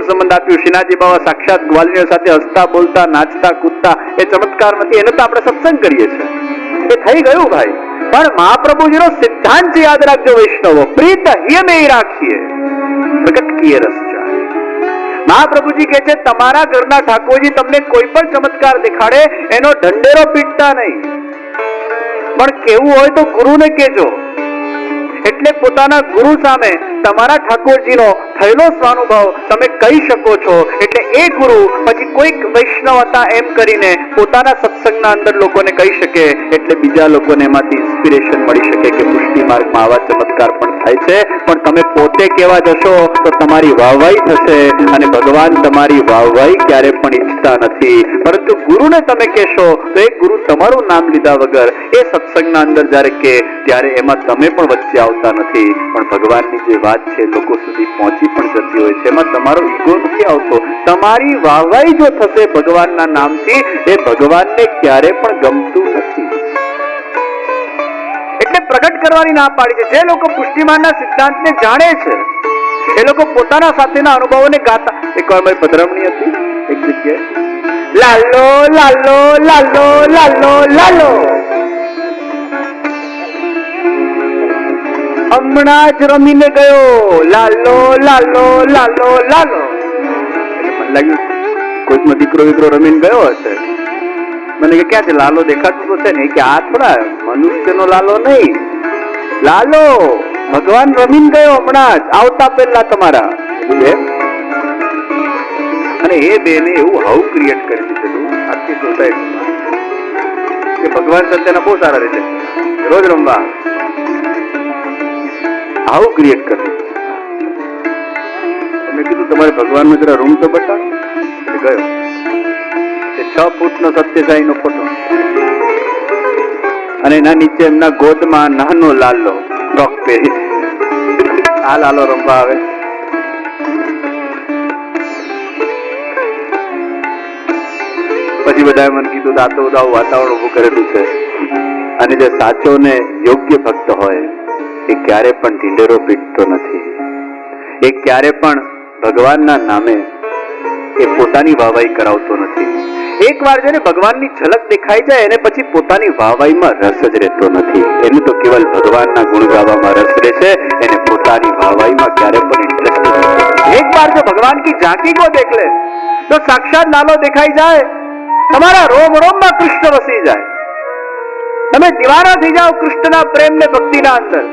સંબંધ આપ્યું. શ્રીનાથજી બાવા સાક્ષાત ગ્વાલિયર સાથે હસતા બોલતા નાચતા કૂદતા, એ ચમત્કાર નથી, એને તો આપણે સત્સંગ કરીએ છીએ, એ થઈ ગયું ભાઈ. પણ મહાપ્રભુજીનો સિદ્ધાંત યાદ રાખજો વૈષ્ણવો, પ્રીત હિયમે રાખીએ પ્રગટ કિયે રસ જાય. મહાપ્રભુજી કહે છે તમારા ઘરના ઠાકોરજી તમને કોઈ પણ ચમત્કાર દેખાડે એનો ઢંઢેરો પીટતા નહીં, પણ કેવું હોય તો ગુરુને કહેજો. એટલે પોતાના ગુરુ સામે તમારા ઠાકોરજીનો થયેલો સ્વાનુભવ તમે કહી શકો છો. એટલે એ ગુરુ પછી કોઈક વૈષ્ણવ હતા એમ કરીને પોતાના સત્સંગના અંદર લોકોને કહી શકે, એટલે બીજા લોકોને એમાંથી ઇન્સ્પિરેશન મળી શકે કે પુષ્ટિ માર્ગમાં આવા ચમત્કાર પણ થાય છે. પણ તમે પોતે કેવા જશો તો તમારી વાહવાઈ થશે, અને ભગવાન તમારી વાહવાઈ ક્યારે પણ ઈચ્છતા નથી. પરંતુ ગુરુને તમે કહેશો તો એ ગુરુ તમારું નામ લીધા વગર એ સત્સંગના અંદર જ્યારે કે ત્યારે એમાં તમે પણ વચ્ચે આવતા નથી. પણ ભગવાનની જે વાત છે લોકો સુધી પહોંચી પણ જતી હોય છે, એમાં તમારો ઈગો નથી આવતો. તમારી વાહવાઈ જો થશે ભગવાનના નામથી, એ ભગવાનને ક્યારે પણ ગમતું નથી. એટલે પ્રગટ કરવાની ના પાડી છે. જે લોકો પુષ્ટિમાનના સિદ્ધાંતને જાણે છે એ લોકો પોતાના સાથેના અનુભવોને ગાતા. એકવાર મારી પધરામણી હતી એક જગ્યાએ, લાલો લાલો લાલો લાલો લાલો, હમણાં જ રમીને ગયો, લાલો લાલો લાલો લાલો. મને લાગ્યું કોઈકનો દીકરો રમીને ગયો હશે. મને કે ક્યાં છે લાલો, દેખાતું તો છે ને. કે આ થોડા મનુષ્યનો લાલો નહીં, લાલો ભગવાન રમીને ગયો હમણાં જ આવતા પહેલા તમારા. અને એ બેને એવું હાઉ ક્રિએટ કરી દીધેલું આખી સોસાયટીમાં કે ભગવાન સત્યના બહુ સારા રીતે રોજ રમવા આવું ક્રિએટ કર્યું. મેં કીધું તમારે ભગવાનનો જરા રૂમ તો બતાવો. ગયો 6 ફૂટનો સત્યસાઈનો ફોટો, અને એના નીચે એમના ગોદમાં નાનો લાલો ફ્રોક પહેરી. આ લાલો રમવા આવે. પછી બધાએ મને કીધું આ તો બધા વાતાવરણ ઉભું કરેલું છે. અને જે સાચો ને યોગ્ય ભક્ત હોય એ ક્યારે પણ ઢીંડેરો પીટતો નથી. એ ક્યારે પણ ભગવાનના નામે એ પોતાની વાહવાઈ કરાવતો નથી. એક વાર જેને ભગવાનની ઝલક દેખાઈ જાય એને પછી પોતાની વાહવાઈમાં રસ જ રહેતો નથી. એને તો કેવલ ભગવાનના ગુણ ગાવામાં રસ રહે છે, એને પોતાની વાહવાઈમાં ક્યારે પણ ઇન્ટરેસ્ટ નથી. એક બાર જો ભગવાન કી ઝાંકી કો દેખ લે તો સાક્ષાત લાલો દેખાઈ જાય, તમારા રોમ રોમમાં કૃષ્ણ વસી જાય, તમે દીવાના થઈ જાઓ કૃષ્ણના પ્રેમ ને ભક્તિના અંદર.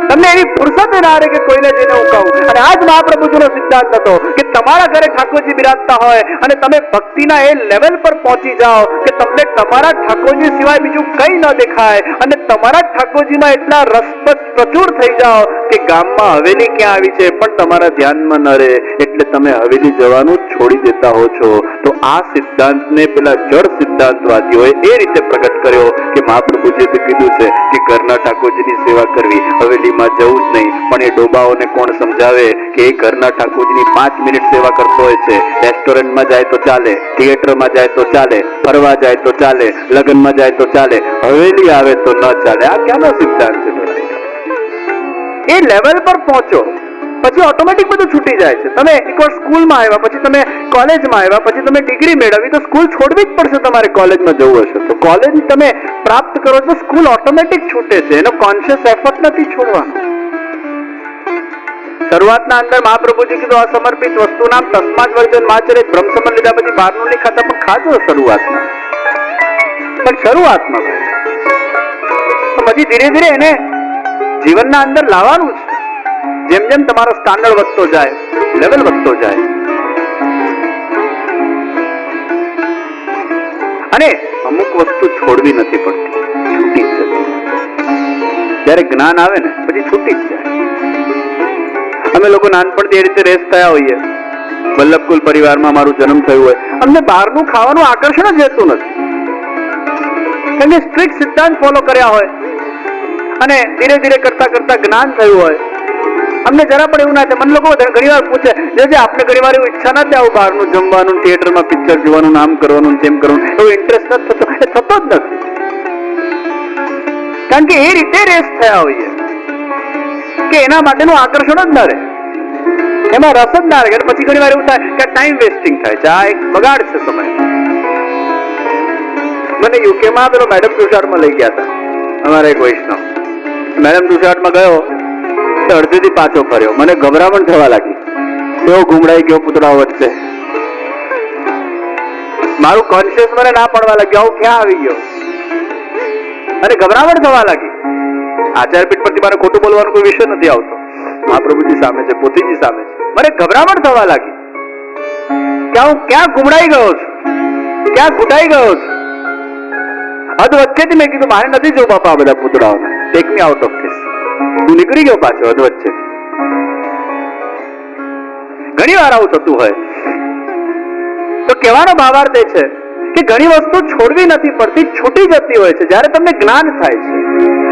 તમને એવી ફુરસત ના રહે કે કોઈને જઈને હું કહું. અને આજ મહાપ્રભુજીનો સિદ્ધાંત હતો કે તમારા ઘરે ઠાકોરજી બિરાજતા હોય અને તમે ભક્તિના એ લેવલ પર પહોંચી જાઓ કે તમને તમારા ઠાકોરજી સિવાય બીજું કઈ ન દેખાય, અને તમારા ઠાકોરજીમાં એટલા રસપ્રદ પ્રચુર થઈ જાઓ કે ગામમાં હવેલી ક્યાં આવી છે પણ તમારા ધ્યાનમાં ન રહે, એટલે તમે હવેલી જવાનું છોડી દેતા હો છો. તો આ સિદ્ધાંતને પેલા જળ સિદ્ધાંતવાદીઓએ એ રીતે પ્રગટ કર્યો કે મહાપ્રભુજીએ તો કીધું છે કે ઘરના ઠાકોરજીની સેવા કરવી, હવેલીમાં જવું જ નહીં. પણ એ ડોબાઓને કોણ સમજાવે કે એ ઘરના ઠાકોરજીની 5 મિનિટ સેવા કરતો હોય છે. રેસ્ટોરન્ટમાં જાય તો ચાલે, થિયેટરમાં જાય તો ચાલે, ફરવા જાય તો ચાલે, લગ્નમાં જાય તો ચાલે, હવેલી આવે તો ન ચાલે. આ ક્યાંનો સિદ્ધાંત છે? એ લેવલ પર પહોંચો પછી ઓટોમેટિક બધું છૂટી જાય છે. તમે એકવાર સ્કૂલમાં આવ્યા, પછી તમે કોલેજમાં આવ્યા, પછી તમે ડિગ્રી મેળવી તો સ્કૂલ છોડવી જ પડશે તમારે કોલેજમાં જવું હશે તો. કોલેજ તમે પ્રાપ્ત કરો તો સ્કૂલ ઓટોમેટિક છૂટે છે, એનો કોન્શિયસ એફર્ટ નથી છોડવાનો. શરૂઆતના અંદર મહાપ્રભુજી કીધું અસમર્પિત વસ્તુ નામ તસ્માત વર્જન માચરિત. બ્રહ્મસમન લીધા પછી બહારનું નહીં ખાતા, પણ ખાજો શરૂઆતમાં. પણ શરૂઆતમાં પછી ધીરે ધીરે એને જીવનના અંદર લાવવાનું છે. જેમ જેમ તમારો સ્ટાન્ડર્ડ વધતો જાય, લેવલ વધતો જાય, અને અમુક વસ્તુ છોડવી નથી પડતી, છૂટી જ જતી. જયારે જ્ઞાન આવે ને પછી છૂટી જ જાય. અમે લોકો નાનપણથી એ રીતે રેસ થયા હોઈએ. વલ્લભકુલ પરિવારમાં મારું જન્મ થયું હોય, અમને બહારનું ખાવાનું આકર્ષણ જ રહેતું નથી, કારણ કે સ્ટ્રિક્ટ સિદ્ધાંત ફોલો કર્યા હોય અને ધીરે ધીરે કરતા કરતા જ્ઞાન થયું હોય. અમને જરા પણ એવું ના થાય. મને લોકો ઘણી વાર પૂછે જે આપને ઘણી વાર એવું ઈચ્છા ના થાય આવું બહારનું જમવાનું, થિયેટરમાં પિક્ચર જોવાનું, નામ કરવાનું, તેમ કરવાનું, એવો ઇન્ટરેસ્ટ નથી થતો. એ થતો જ નથી, કારણ કે એ રીતે રેસ થયા હોઈએ કે એના માટેનું આકર્ષણ જ ન રહે. એમાં રસ જ ના લાગે. પછી ઘણી વાર એવું થાય કે ટાઈમ વેસ્ટિંગ થાય છે, આ એક બગાડ છે સમય. મને યુકેમાં પેલો મેડમ તુષારમાં લઈ ગયા હતા અમારા એક વૈષ્ણવ. મેડમ તુષારમાં ગયો તો અડધેથી પાછો ફર્યો. મને ગભરામણ થવા લાગી, એવો ગુમડાઈ ગયો પૂતળાઓ વચ્ચે. મારું કોન્શિયસ મને ના પડવા લાગ્યું, આવું ક્યાં આવી ગયો, અને ગભરામણ થવા લાગી. આચાર્યપીઠ પરથી મારે ખોટું બોલવાનો કોઈ વિષય નથી આવતો, મહાપ્રભુજી સામે છે, પોતીજી સામે છે. મને ગભરામણ થવા લાગી કે હું ક્યાં ગુમડાઈ ગયો છું, ક્યાં ઘૂંટાઈ ગયો છું. અધ વચ્ચેથી મેં કીધું મારે નથી જોવું બાપા આ બધા પૂતળાઓને, take me out of this. હું નીકળી ગયો પાછો અધ વચ્ચે. ઘણી વાર આવું થતું હોય. તો કહેવાનો ભાવાર્થ એ છે કે ઘણી વસ્તુ છોડવી નથી પડતી, છૂટી જતી હોય છે. જયારે તમને જ્ઞાન થાય છે,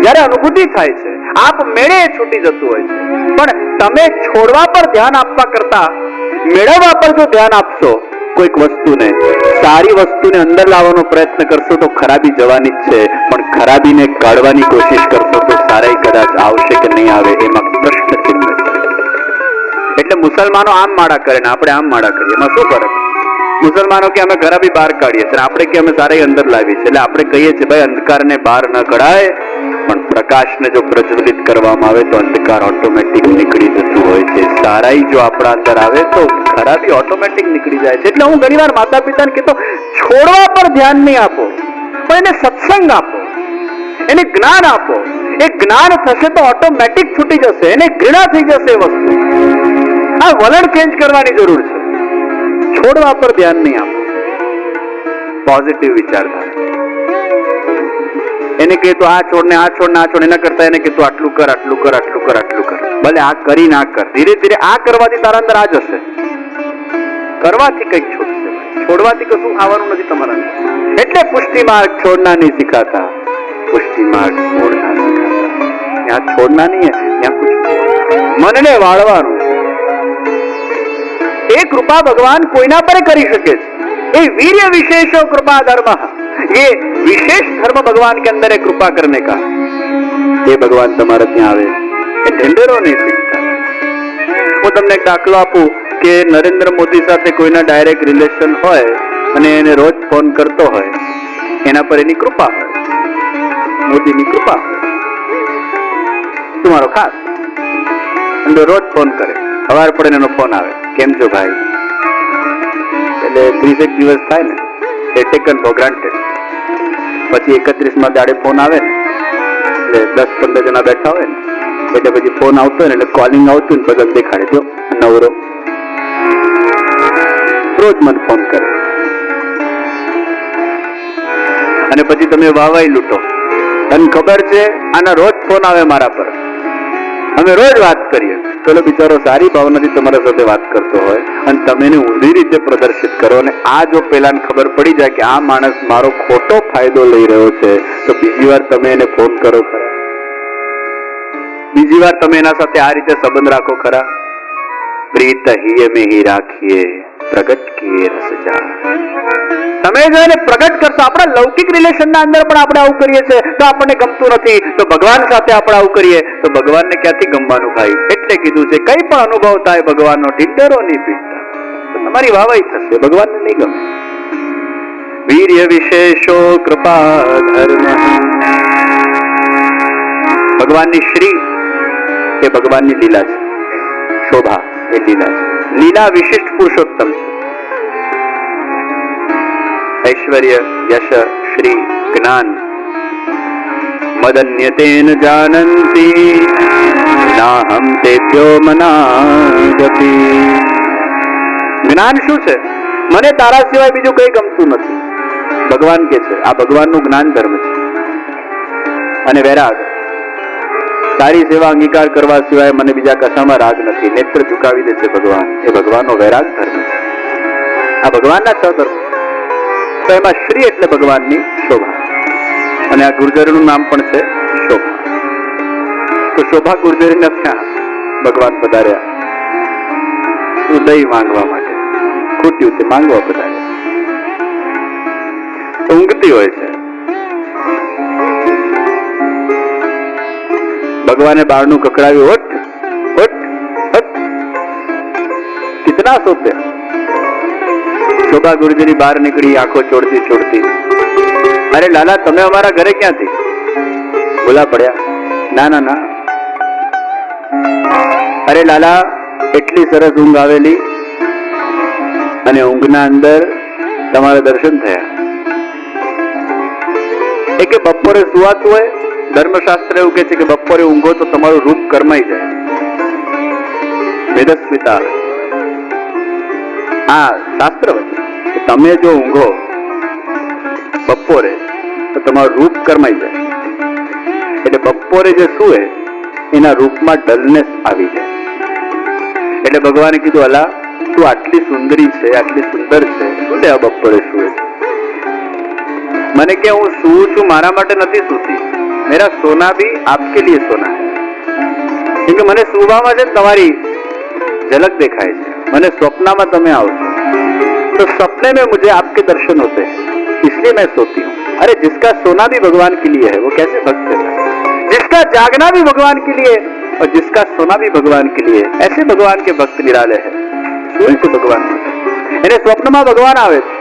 જયારે અનુભૂતિ થાય છે, આપ મેળે છૂટી જતું હોય છે. પણ તમે છોડવા પર ધ્યાન આપવા કરતા મેળવવા પર જો ધ્યાન આપશો, કોઈક વસ્તુને, સારી વસ્તુને અંદર લાવવાનો પ્રયત્ન કરશો તો ખરાબી જવાની જ છે. પણ ખરાબીને કાઢવાની કોશિશ કરશો તો સારાઈ કદાચ આવશે કે નહીં આવે, એમાં પ્રશ્ન ચિહ્ન છે. એટલે મુસલમાનો આમ માળા કરે ને આપણે આમ માળા કરીએ, એમાં શું ફરક? મુસલમાનો કે અમે ખરાબી બહાર કાઢીએ છીએ, આપણે કે અમે સારાઈ અંદર લાવીએ છીએ. એટલે આપણે કહીએ છીએ ભાઈ અંધકારને બહાર ન કઢાય, પણ પ્રકાશને જો પ્રજ્વલિત કરવામાં આવે તો અંધકાર ઓટોમેટિક નીકળી જતું હોય છે. સારાઈ જો આપણા અંદર આવે તો ખરાબી ઓટોમેટિક નીકળી જાય છે. એટલે હું ઘણી વાર માતા પિતાને કહેતો, છોડવા પર ધ્યાન નહીં આપો, પણ એને સત્સંગ આપો, એને જ્ઞાન આપો. એ જ્ઞાન થશે તો ઓટોમેટિક છૂટી જશે, એને ઘૃણા થઈ જશે એ વસ્તુ. આ વલણ ચેન્જ કરવાની જરૂર છે. છોડવા પર ધ્યાન નહીં આપો, પોઝિટિવ વિચારધારા. એને કહે તો આ છોડ ને આ છોડ ને આ છોડ, એના કરતા એને કહેતું આટલું કર, આટલું કર, આટલું કર, આટલું કર. ભલે આ કરી ના કર, ધીરે ધીરે આ કરવાથી તારા અંદર આ જશે. કરવાથી કઈક છૂટશે, છોડવાથી કશું આવવાનું નથી તમારા અંદર. એટલે પુષ્ટિ માર્ગ છોડના નહીં શીખાતા, પુષ્ટિ માર્ગ છોડના શીખાતા. ત્યાં છોડના નહીં, ત્યાં કુછ મનને વાળવાનું. એ કૃપા ભગવાન કોઈના પર કરી શકે છે. એ વીર્ય विशेषो कृपा धर्म, ये विशेष धर्म भगवान के अंदर है कृपा करने का. ये भगवान તમારે ત્યાં આવે, એ ઢેંડેરો નહીં શીખતા. હું તમને એક દાખલો આપું કે નરેન્દ્ર મોદી સાથે કોઈના ડાયરેક્ટ રિલેશન હોય અને એને રોજ ફોન કરતો હોય, એના પર એની કૃપા હોય, મોદીની કૃપા હોય. તમારો ખાસ અને રોજ ફોન કરે, સવાર પડે એનો ફોન આવે, કેમ છો ભાઈ? એટલે 30 દિવસ થાય ને, એ ટેકન ફોર ગ્રાન્ટેડ. પછી 31માં દાડે ફોન આવે ને, એટલે 10-15 જણા બેઠા હોય ને, એટલે પછી ફોન આવતો હોય ને, એટલે કોલિંગ આવતું ને પગલ દેખાડે, જો નવરો. રોજ મને ફોન કરે અને પછી તમે વાવાઈ લૂંટો. અને ખબર છે આના રોજ ફોન આવે મારા પર, અમે રોજ વાત કરીએ. પેલો બિચારો સારી ભાવનાથી તમારા સાથે વાત કરતો હોય અને તમે એને ઊંધી રીતે પ્રદર્શિત કરો, અને આ જો પેલાને ખબર પડી જાય કે આ માણસ મારો ખોટો ફાયદો લઈ રહ્યો છે, તો બીજી વાર તમે એને ફોન કરો ખરા? બીજી વાર તમે એના સાથે આ રીતે સંબંધ રાખો ખરા? પ્રીત હિય મેં હી રાખીએ, પ્રગટ કિએ રસ જા. તમે જો એને પ્રગટ કરશો, આપણા લૌકિક રિલેશનના અંદર પણ આપણે આવું કરીએ છીએ તો આપણને ગમતું નથી, તો ભગવાન સાથે આપણે આવું કરીએ તો ભગવાનને ક્યાંથી ગમવાનું ભાઈ? એટલે કીધું છે કઈ પણ અનુભવ થાય ભગવાનનો, ઢીંઢેરો નહીં પીટતા. તમારી વાવાઈ થશે, ભગવાનને નહીં ગમે. વીર્ય વિશેષો કૃપા ધર્મ. ભગવાનની શ્રી એ ભગવાનની લીલા છે, શોભા એ લીલા છે. લીલા વિશિષ્ટ પુરુષોત્તમ છે. ऐश्वर्य यश श्री ज्ञान मदन्यतेन जानन्ति नाहं तेभ्यो मनागति. જ્ઞાન શું છે? મને તારા સિવાય બીજું કઈ ગમતું નથી. ભગવાન કે છે આ ભગવાનનું જ્ઞાન ધર્મ છે. અને વૈરાગ, તારી સેવા અંગીકાર કરવા સિવાય મને બીજા કશામાં રાગ નથી. નેત્ર ઝુકાવી દે છે ભગવાન, એ ભગવાનનો વૈરાગ ધર્મ છે. આ ભગવાનના 6 ધર્મ. તો એમાં શ્રી એટલે ભગવાનની શોભા, અને આ ગુર્જરનું નામ પણ છે શોભા. તો શોભા ગુર્જરીને ત્યાં ભગવાન પધાર્યા ઉદય માંગવા માટે. ખૂટ્યું તે માંગવા પધાર્યા. ઊંઘતી હોય છે. ભગવાને બારણું કકડાવ્યું, ઓઠ ઓઠ ઓઠ. इतना सोते हैं। शोभा गुरुजी बहार निकली आंखों छोड़ती छोड़ती, अरे लाला तमे अमारा घरे क्या थी? बोला पड़ा ना ना ना, अरे लाला એટલી સરસ ઊંઘ આવેલી અને ઊંઘના અંદર તમારા દર્શન થયા. એ કે બપોરે સુવાતું હોય, ધર્મશાસ્ત્ર એવું કહે છે કે બપોરે ઊંઘો તો તમારું રૂપ કરમાઈ જાય. વેદસ્મિતા આ શાસ્ત્ર કે તમે જો ઊંઘો બપોરે તો તમારું રૂપ કરમાઈ જાય. એટલે બપોરે જે સુવે એના રૂપમાં ડલનેસ આવી જાય. એટલે ભગવાને કીધું અલા તું આટલી સુંદરી છે, આટલી સુંદર છે, શું લેવા બપોરે સુવે? મને કે હું સુવું છું મારા માટે નથી સૂતી, મેરા સોના भी आपके लिए सोना है. કેમ કે મને સુવામાં છે તમારી झलक दिखाई है, मैंने स्वप्न में तमे आओ तो सपने में मुझे आपके दर्शन होते हैं, इसलिए मैं सोती हूँ. अरे जिसका सोना भी भगवान के लिए है वो कैसे भक्त है? जिसका जागना भी भगवान के लिए और जिसका सोना भी भगवान के लिए, ऐसे भगवान के भक्त निराले हैं. શું છે ભગવાન? એને સ્વપ્નમાં ભગવાન આવે છે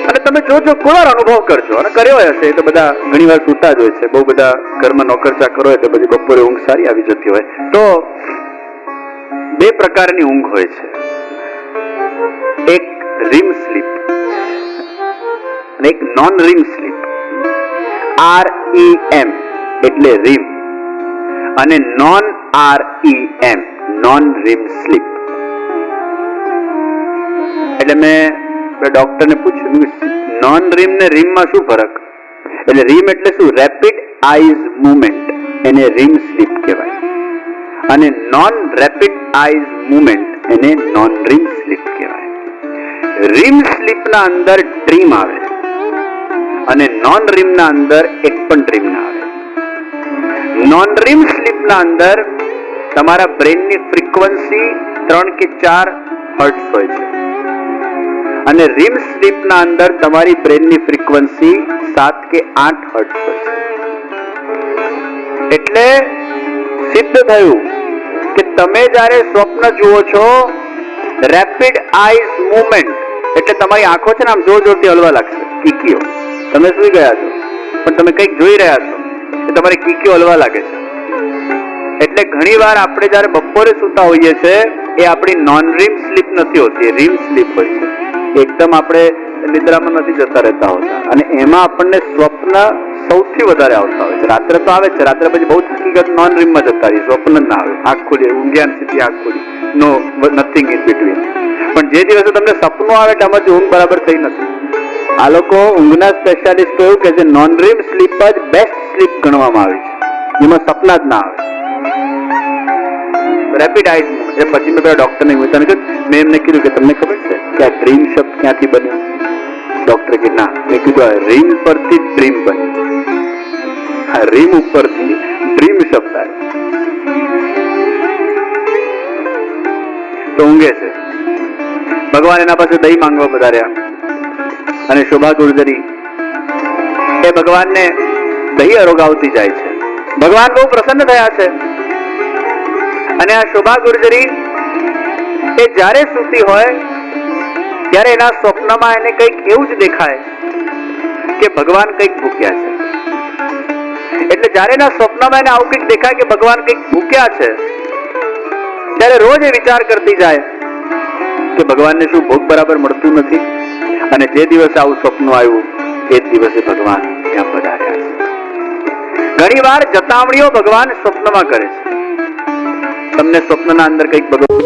અને તમે જોજો કોળાર અનુભવ કરજો અને કર્યો હશે તો બધા ઘણીવાર સૂતા જ હોય છે. બહુ બધા ઘરમાં નોકર ચાકર હોય તો બધી બપોરે ઊંઘ સારી આવી જતી હોય. તો બે પ્રકારની ઊંઘ હોય છે, એક રીમ સ્લીપ અને એક નોન રીમ સ્લીપ. REM એટલે રીમ અને નોન REM નોન રીમ સ્લીપ. એટલે મેં ડોક્ટરને પૂછ્યું નોન રીમ ને રીમ માં શું ફરક? એટલે રીમ એટલે શું? રેપિડ આઈઝ મુવમેન્ટ, એને રીમ સ્લીપ કહેવાય. અને નોન રેપિડ આઈઝ મુવમેન્ટ એને નોન રીમ સ્લીપ કહેવાય. રીમ સ્લીપ ના અંદર ડ્રીમ આવે અને નોન રીમ ના અંદર એક પણ ડ્રીમ ના આવે. નોન રીમ સ્લીપ ના અંદર તમારા બ્રેન ની ફ્રીક્વન્સી 3 કે 4 હર્ટ્ઝ હોય છે અને રીમ સ્લીપ ના અંદર તમારી બ્રેન ની ફ્રીક્વન્સી 7 કે 8 હર્ટ્ઝ હોય છે. એટલે સિદ્ધ થયું કે તમે જ્યારે સ્વપ્ન જુઓ છો, રેપિડ આઈઝ મૂવમેન્ટ એટલે તમારી આંખો છે ને આમ જોર જોરથી હલવા લાગશે, કીકીઓ. તમે સુઈ ગયા છો પણ તમે કંઈક જોઈ રહ્યા છો તો તમારી કીકીઓ હલવા લાગે છે. એટલે ઘણી વાર આપણે જયારે બપોરે સૂતા હોઈએ છીએ એ આપણી નોન રીમ સ્લીપ નથી હોતી, રીમ સ્લીપ હોય છે. એકદમ આપણે નિદ્રામાં નથી જતા રહેતા હોતા અને એમાં આપણને સ્વપ્ન સૌથી વધારે આવતા હોય છે. રાત્રે તો આવે છે, રાત્રે પછી બહુ હકીકત નોન રીમમાં જતા રહી, સ્વપ્ન ના આવે, આંખ ખુલી, ઊંઘ્યા સીધી આંખ ખુલી, નો નથિંગ ઇન બિટવીન. પણ જે દિવસે તમને સપનું આવે એટલે આમાંથી ઊંઘ બરાબર થઈ નથી. આ લોકો ઊંઘના સ્પેશિયાલિસ્ટો એવું કે છે નોન રીમ સ્લીપ જ બેસ્ટ સ્લીપ ગણવામાં આવી છે, જેમાં સપના જ ના આવે. Rapid eyes movement. એ પછી મેં પેલા ડોક્ટરને પૂછ્યું, મેં એમને કીધું કે તમને ખબર છે કે આ ડ્રીમ શબ્દ ક્યાંથી બન્યો? ડોક્ટર કે ના. મેં કીધું આ રીમ પરથી ડ્રીમ બન્યો, આ રીમ ઉપરથી ડ્રીમ શબ્દ આવ્યો. તો ઊંઘે છે. ભગવાન એના પાસે દહીં માંગવા પધાર્યા અને શોભા ગુર્જરી એ ભગવાનને દહીં અરોગાવતી જાય છે. ભગવાન બહુ પ્રસન્ન થયા છે અને આ શોભા ગુર્જરી એ જ્યારે સૂતી હોય ત્યારે એના સ્વપ્નમાં એને કંઈક એવું જ દેખાય કે ભગવાન કંઈક ભૂખ્યા છે. એટલે જ્યારે એના સ્વપ્નમાં એને આવું કંઈક દેખાય કે ભગવાન કંઈક ભૂખ્યા છે ત્યારે રોજ એ વિચાર કરતી જાય કે ભગવાનને શું ભોગ બરાબર મળતું નથી? અને જે દિવસે આવું સ્વપ્ન આવ્યું એ જ દિવસે ભગવાન ત્યાં પધાર્યા છે. ઘણી વાર જતાવણીઓ ભગવાન સ્વપ્નમાં કરે છે. તમને સ્વપ્નના અંદર કંઈક ભગવાન